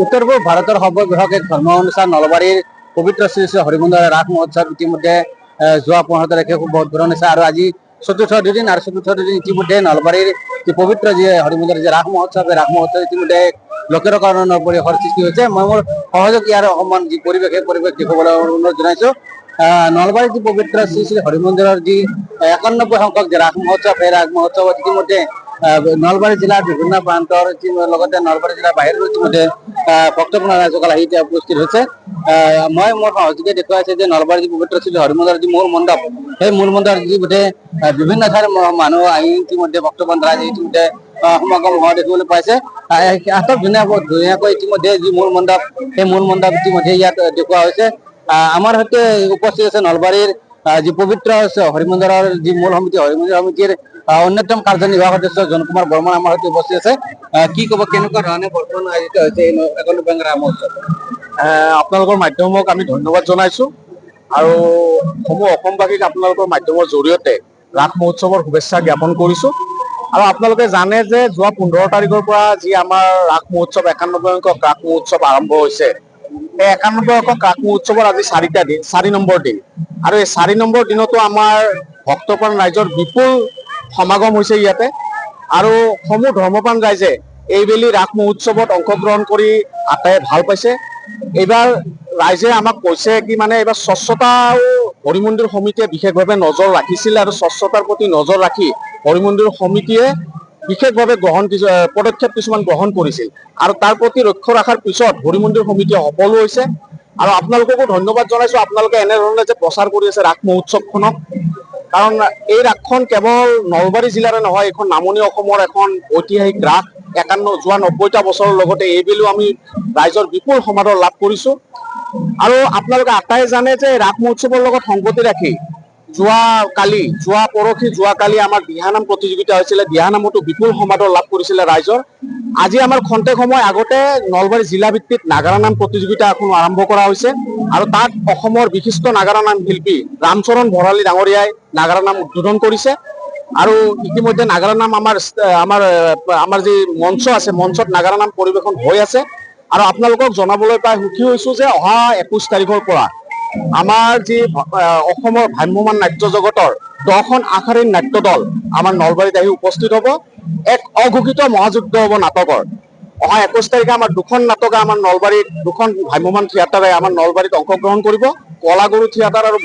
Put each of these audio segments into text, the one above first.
উত্তৰ পূব ভাৰতৰ সৰ্ববৃহৎ এক ধৰ্ম অনুষ্ঠান নলবাৰীৰ পবিত্ৰ শ্ৰী শ্ৰী হৰিমন্দিৰ ৰাস মহোৎসৱ ইতিমধ্যে যোৱা 15 তাৰিখে খুব বহুত ধৰণ হৈছে আৰু আজি চতুৰ্থ দুদিন আৰু চতুৰ্থ দুদিন ইতিমধ্যে নলবাৰীৰ যি পবিত্ৰ যি হৰিমন্দিৰ যি ৰাস মহোৎসৱ এই ৰাস মহোৎসৱ ইতিমধ্যে লোকৰ কাৰণে পৰিসৰ সৃষ্টি হৈছে। মই মোৰ সহযোগ ইয়াৰ অকমান যি পৰিৱেশ সেই পৰিৱেশ দেখুৱাবলৈ অনুৰোধ জনাইছো। নলবাৰীৰ যি পবিত্ৰ শ্ৰী শ্ৰী হৰিমন্দিৰৰ যি 91 সংখ্যক যি ৰাস মহোৎসৱ এই ৰাস মহোৎসৱত ইতিমধ্যে নলবাৰী জিলাৰ বিভিন্ন প্ৰান্তৰ লগতে নলবাৰী জিলাৰ বাহিৰৰ ইতিমধ্যে ভক্তপ্ৰাণ ৰাইজসকল আহি এতিয়া উপস্থিত হৈছে। মই মোৰ সহযোগে দেখুৱাইছে যে নলবাৰী যি পবিত্ৰ শ্ৰী মন্দিৰৰ যি মূল মণ্ডপ সেই মূল মণ্ডপ ইতিমধ্যে বিভিন্ন ঠাইৰ মানুহ আহি ইতিমধ্যে ভক্তপ্ৰাণ ৰাইজ ইতিমধ্যে সমাগম হোৱা দেখিবলৈ পাইছে। আটক ধুনীয়াকৈ ইতিমধ্যে যি মূল মণ্ডপ সেই মূল মণ্ডপ ইতিমধ্যে ইয়াত দেখুওৱা হৈছে। আমাৰ সৈতে উপস্থিত আছে নলবাৰীৰ যি পবিত্ৰ হৰিমন্দিৰৰ যি মূল সমিতি হৰিমন্দিৰ সমিতিৰ অন্যতম কাৰ্যনিৰ্বাহক সদস্য জন কুমাৰ বৰ্মন আমাৰ সৈতে উপস্থিত আছে। কি ক'ব, কেনেকুৱা ধৰণে বৰ্তমান আয়োজিত হৈছে এই 91 ৰাস মহোৎসৱ? আপোনালোকৰ মাধ্যমক আমি ধন্যবাদ জনাইছো আৰু সমূহ অসমবাসীক আপোনালোকৰ মাধ্যমৰ জৰিয়তে ৰাস মহোৎসৱৰ শুভেচ্ছা জ্ঞাপন কৰিছো। আৰু আপোনালোকে জানে যে যোৱা 15 তাৰিখৰ পৰা যি আমাৰ ৰাস মহোৎসৱ 91 সংখ্যক ৰাস মহোৎসৱ আৰম্ভ হৈছে। এই 91 সংখ্যক ৰাস মহোৎসৱৰ আজি 4 নম্বৰ দিন আৰু এই 4 নম্বৰ দিনতো আমাৰ ভক্তপ্ৰাণ ৰাইজৰ বিপুল সমাগম হৈছে ইয়াতে আৰু সমূহ ধৰ্মপ্ৰাণ ৰাইজে এইবেলি ৰাস মহোৎসৱত অংশগ্ৰহণ কৰি আটাইয়ে ভাল পাইছে। এইবাৰ ৰাইজে আমাক কৈছে কি মানে এইবাৰ স্বচ্ছতাও হৰিমন্দিৰ সমিতিয়ে বিশেষভাৱে নজৰ ৰাখিছিল আৰু স্বচ্ছতাৰ প্ৰতি নজৰ ৰাখি হৰিমন্দিৰ সমিতিয়ে বিশেষভাৱে পদক্ষেপ কিছুমান গ্ৰহণ কৰিছিল আৰু তাৰ প্ৰতি লক্ষ্য ৰখাৰ পিছত হৰিমন্দিৰ সমিতিয়ে সফল হৈছে। আৰু আপোনালোককো ধন্যবাদ জনাইছো, আপোনালোকে এনেধৰণে যে প্ৰচাৰ কৰি আছে ৰাস মহোৎসৱখনক, কাৰণ এই ৰাসখন কেৱল নলবাৰী জিলাৰে নহয়, এইখন নামনি অসমৰ এখন ঐতিহাসিক ৰাস। যোৱা 90টা বছৰৰ লগতে এইবেলিও আমি ৰাইজৰ বিপুল সমাদৰ লাভ কৰিছো। আৰু আপোনালোকে আটাই জানে যে ৰাস মহোৎসৱৰ লগত সংগতি ৰাখি যোৱাকালি আমাৰ দিহানাম প্ৰতিযোগিতা হৈছিলে। দিহানামতো বিপুল সমাদৰ লাভ কৰিছিলে ৰাইজৰ। আজি আমাৰ খন্তেক সময় আগতে নলবাৰী জিলা ভিত্তিত নাগাৰা নাম প্ৰতিযোগিতা এখন আৰম্ভ কৰা হৈছে আৰু তাত অসমৰ বিশিষ্ট নাগাৰা নাম শিল্পী ৰামচৰণ ভৰালী ডাঙৰীয়াই নাগাৰা নাম উদ্বোধন কৰিছে। আৰু ইতিমধ্যে নাগাৰা নাম আমাৰ যি মঞ্চ আছে, মঞ্চত নাগাৰা নাম পৰিৱেশন হৈ আছে। আৰু আপোনালোকক জনাবলৈ পাই সুখী হৈছো যে অহা 21 তাৰিখৰ পৰা আমাৰ যি অসমৰ ভ্ৰাম্যমাণ নাট্য জগতৰ 10খন আগশাৰীৰ নাট্য দল আমাৰ নলবাৰীত আহি উপস্থিত হ'ব। এক অঘোষিত মহাযুদ্ধ হ'ব নাটকৰ। অহা 21 তাৰিখে আমাৰ 2খন নাটকে আমাৰ নলবাৰীত 2খন ভ্ৰাম্যমাণ থিয়েটাৰে আমাৰ নলবাৰীত অংশগ্ৰহণ কৰিব, কলাগুৰু থিয়েটাৰ আৰু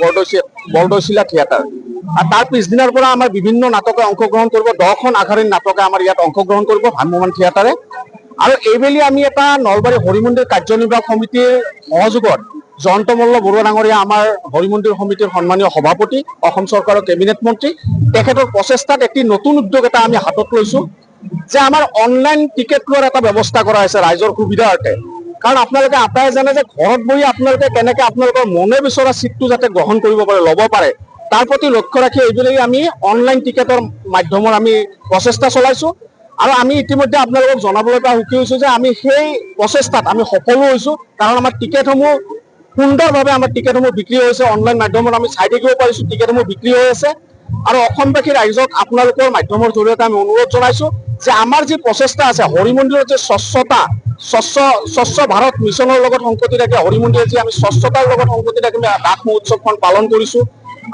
বৰদৈচিলা থিয়েটাৰ। আৰু তাৰ পিছদিনাৰ পৰা আমাৰ বিভিন্ন নাটকে অংশগ্ৰহণ কৰিব, 10খন আগশাৰীৰ নাটকে আমাৰ ইয়াত অংশগ্ৰহণ কৰিব ভ্ৰাম্যমাণ থিয়েটাৰে। আৰু এইবেলি আমি এটা নলবাৰী হৰিমন্দিৰ কাৰ্যনিৰ্বাহক সমিতিৰ সহযোগত জয়ন্ত মল্ল বৰুৱা ডাঙৰীয়া আমাৰ হৰিমন্দিৰ সমিতিৰ সন্মানীয় সভাপতি, অসম চৰকাৰৰ কেবিনেট মন্ত্ৰী, তেখেতৰ প্ৰচেষ্টাত এটি নতুন উদ্যোগ এটা আমি হাতত লৈছো যে আমাৰ অনলাইন টিকেট লোৱাৰ এটা ব্যৱস্থা কৰা হৈছে ৰাইজৰ সুবিধাৰ্থে। কাৰণ আপোনালোকে আটাই জানে যে ঘৰত বহি আপোনালোকে কেনেকে আপোনালোকৰ মনে বিচৰা চিটটো যাতে গ্ৰহণ কৰিব পাৰে, ল'ব পাৰে, তাৰ প্ৰতি লক্ষ্য ৰাখি এইবেলি আমি অনলাইন টিকেটৰ মাধ্যমৰ আমি প্ৰচেষ্টা চলাইছো। আৰু আমি ইতিমধ্যে আপোনালোকক জনাবলৈ পাই সুখী হৈছো যে আমি সেই প্ৰচেষ্টাত আমি সফলো হৈছো, কাৰণ আমাৰ টিকেটসমূহ সুন্দৰভাৱে বিক্ৰী হৈছে। অনলাইন মাধ্যমত আমি চাই থাকিব পাৰিছো টিকেটসমূহ বিক্ৰী হৈ আছে। আৰু অসমবাসী ৰাইজক আপোনালোকৰ মাধ্যমৰ জৰিয়তে আমি অনুৰোধ জনাইছো যে আমাৰ যি প্ৰচেষ্টা আছে হৰিমন্দিৰৰ যে স্বচ্ছ ভাৰত মিছনৰ লগত সংগতি ৰাখি হৰিমন্দিৰৰ যি আমি স্বচ্ছতাৰ লগত সংগতি ৰাখি ৰাস মহোৎসৱখন পালন কৰিছো।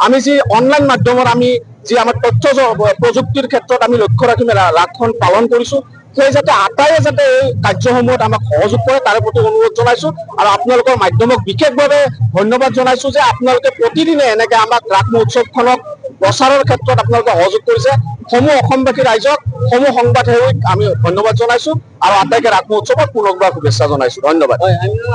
আমি যি অনলাইন মাধ্যমত আমি যি আমাৰ তথ্য প্ৰযুক্তিৰ ক্ষেত্ৰত আমি লক্ষ্য ৰাখি ৰাসখন পালন কৰিছো, সেই যাতে আটাইয়ে যাতে এই কাৰ্যসমূহত আমাক সহযোগ কৰে তাৰে প্ৰতি অনুৰোধ জনাইছো। আৰু আপোনালোকৰ মাধ্যমক বিশেষভাৱে ধন্যবাদ জনাইছো যে আপোনালোকে প্ৰতিদিনে এনেকে আমাক ৰাস মহোৎসৱখনক প্ৰচাৰৰ ক্ষেত্ৰত আপোনালোকে সহযোগ কৰিছে। সমূহ অসমবাসী ৰাইজক, সমূহ সংবাদ সেৱীক আমি ধন্যবাদ জনাইছো আৰু আটাইকে ৰাস মহোৎসৱত পুনৰবাৰ শুভেচ্ছা জনাইছো। ধন্যবাদ।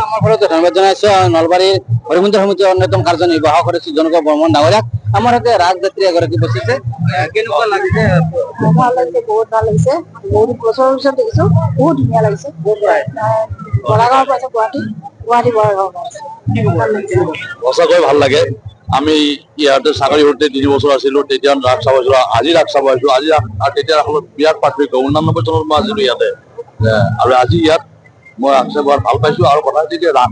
আমাৰ ঘৰত ধন্যবাদ জনাইছো নলবাৰীৰ হৰিমন্দিৰ সমিতিৰ অন্যতম কাৰ্যনিৰ্বাহক সদস্য জন কুমাৰ বৰ্মন ডাঙৰীয়াক। আমাৰ সৈতে ৰাজযাত্ৰী এগৰাকী বসিছে। কেনেকুৱা লাগিছে? ভাল লাগিছে, বহুত ভাল লাগিছে। বহুত বছৰৰ পিছত দেখিছো, বহুত ধুনীয়া লাগিছে। বৰাগাঁৱৰ পৰা আছে, গুৱাহাটী বৰাগাঁৱৰ পৰা আছে। সঁচাকৈ ভাল লাগে। আমি ইয়াতে চাকৰি সূত্ৰে 3 বছৰ আছিলো, তেতিয়া ৰাস চাব আহিছো, আজি ৰাস চাব আহিছো। আজি তেতিয়া বিৰাট পাৰ্থক্য। 89 চনৰ পৰা আছিলো ইয়াতে আৰু আজি ইয়াত মই ৰাস চাব ভাল পাইছো। আৰু কথা হৈছে যে ৰাস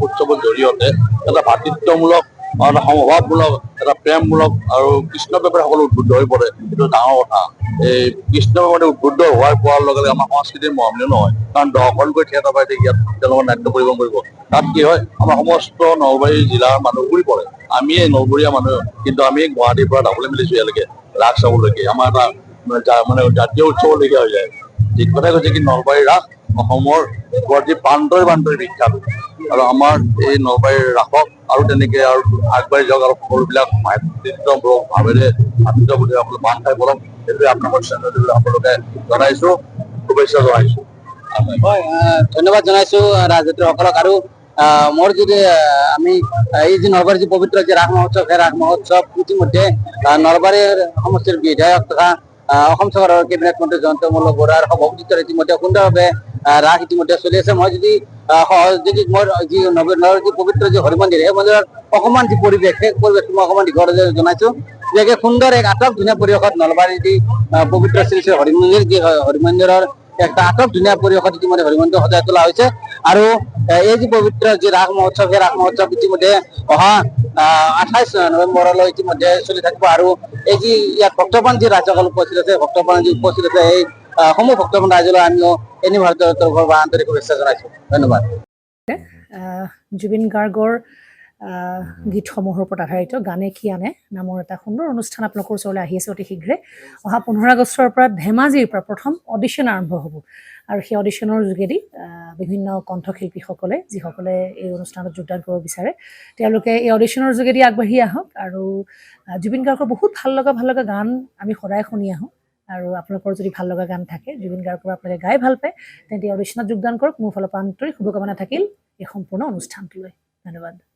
উৎসৱৰ জৰিয়তে এটা ভাতৃত্বমূলক এটা সমভাৱমূলক এটা প্ৰেমমূলক আৰু কৃষ্ণ প্ৰেমে সকলো উদ্বুদ্ধ হৈ পৰে, এইটো ডাঙৰ কথা। এই কৃষ্ণ প্ৰেমে উদ্বুদ্ধ পোৱাৰ লগে লগে আমাৰ সংস্কৃতিৰ মহামূল্য নহয়, কাৰণ দহখনকৈ থিয়েটাৰ পাৰ্টি ইয়াত তেওঁলোকৰ নাট্য পৰিৱেশন কৰিব। তাত কি হয়, আমাৰ সমস্ত নলবাৰী জিলাৰ মানুহ ঘূৰি পৰে। আমি নলবৰীয়া মানুহ, কিন্তু আমি গুৱাহাটীৰ পৰা ডাবলে মিলিছো ইয়ালৈকে ৰাস চাবলৈকে। আমাৰ এটা মানে জাতীয় উৎসৱলৈকে হৈ যায়। ঠিক কথাই কৈছে কি নলবাৰীৰ ৰাস অসমৰ গুৱাহাটীৰ প্ৰান্তৰে প্ৰান্তৰে বিখ্যাত, আৰু আমাৰ এই নলবাৰীৰ ৰাসক আৰু তেনেকে আৰু আগবাঢ়ি যাওক, আৰু সকলোবিলাক ভাৱেৰে ভাতৃত্ববোধে সকলো বান্ধ খাই পৰক, সেইটোৱে আপোনালোকৰ চেনেললৈ সকলোকে জনাইছো, শুভেচ্ছা জনাইছো। হয়, ধন্যবাদ জনাইছো ৰাজনীতিসকলক। আৰু মোৰ যদি আমি এই যে নলবাৰীৰ যি পবিত্ৰ যে ৰাস মহোৎসৱ, সেই ৰাস মহোৎসৱ ইতিমধ্যে নলবাৰীৰ সমষ্টিৰ বিধায়ক তথা অসম চৰকাৰৰ কেবিনেট মন্ত্ৰী জয়ন্ত মল্ল বৰুৱাৰ সভাপতিত্বত ইতিমধ্যে সুন্দৰভাৱে ৰাস ইতিমধ্যে চলি আছে। মই যদি যদি মোৰ যি নলবাৰীৰ যি পবিত্ৰ যি হৰি মন্দিৰ, সেই মন্দিৰৰ অকমান যি পৰিৱেশ, সেই পৰিৱেশটো মই অকমান দীঘলকৈ জনাইছো। যে সুন্দৰ এক আটক ধুনীয়া পৰিৱেশত নলবাৰীৰ যি পবিত্ৰ শ্ৰী শ্ৰী হৰি মন্দিৰ, যি হৰি মন্দিৰৰ একটা আটক ধুনীয়া পৰিৱেশত ইতিমধ্যে হৰি মন্দিৰ সজাই তোলা হৈছে। আৰু এই যি পবিত্ৰ যি ৰাস মহোৎসৱ, সেই ৰাস মহোৎসৱ ইতিমধ্যে অহা 28 নৱেম্বৰলৈ ইতিমধ্যে চলি থাকিব। আৰু এই যি ইয়াত ভক্তপ্ৰাণ যি ৰাইজসকল উপস্থিত আছে, ভক্তপ্ৰাণ যি উপস্থিত আছে, এই সমূহ ভক্তপ্ৰাণ ৰাইজলৈ আমিও এনি ভাৰতৰ তৰফৰ পৰা আন্তৰিক শুভেচ্ছা জনাইছো। ধন্যবাদ। জুবিন গাৰ্গৰ গীতসমূহৰ ওপৰত আধাৰিত গানে কি আনে নামৰ এটা সুন্দৰ অনুষ্ঠান আপোনালোকৰ ওচৰলৈ আহি আছে অতি শীঘ্ৰে। অহা 15 আগষ্টৰ পৰা ধেমাজিৰ পৰা প্ৰথম অডিশ্যন আৰম্ভ হ'ব, আৰু সেই অডিশ্যনৰ যোগেদি বিভিন্ন কণ্ঠশিল্পীসকলে যিসকলে এই অনুষ্ঠানত যোগদান কৰিব বিচাৰে, তেওঁলোকে এই অডিশ্যনৰ যোগেদি আগবাঢ়ি আহক। আৰু জুবিন গাৰ্গৰ বহুত ভাল লগা গান আমি সদায় শুনি আহোঁ, আৰু আপোনালোকৰ যদি ভাল লগা গান থাকে, জুবিন গাৰ্গৰ আপোনালোকে গাই ভাল পায়, তেন্তে অডিশ্যনত যোগদান কৰক। মোৰ ফালৰ পৰা আন্তৰিক শুভকামনা থাকিল এই সম্পূৰ্ণ অনুষ্ঠানটোলৈ। ধন্যবাদ।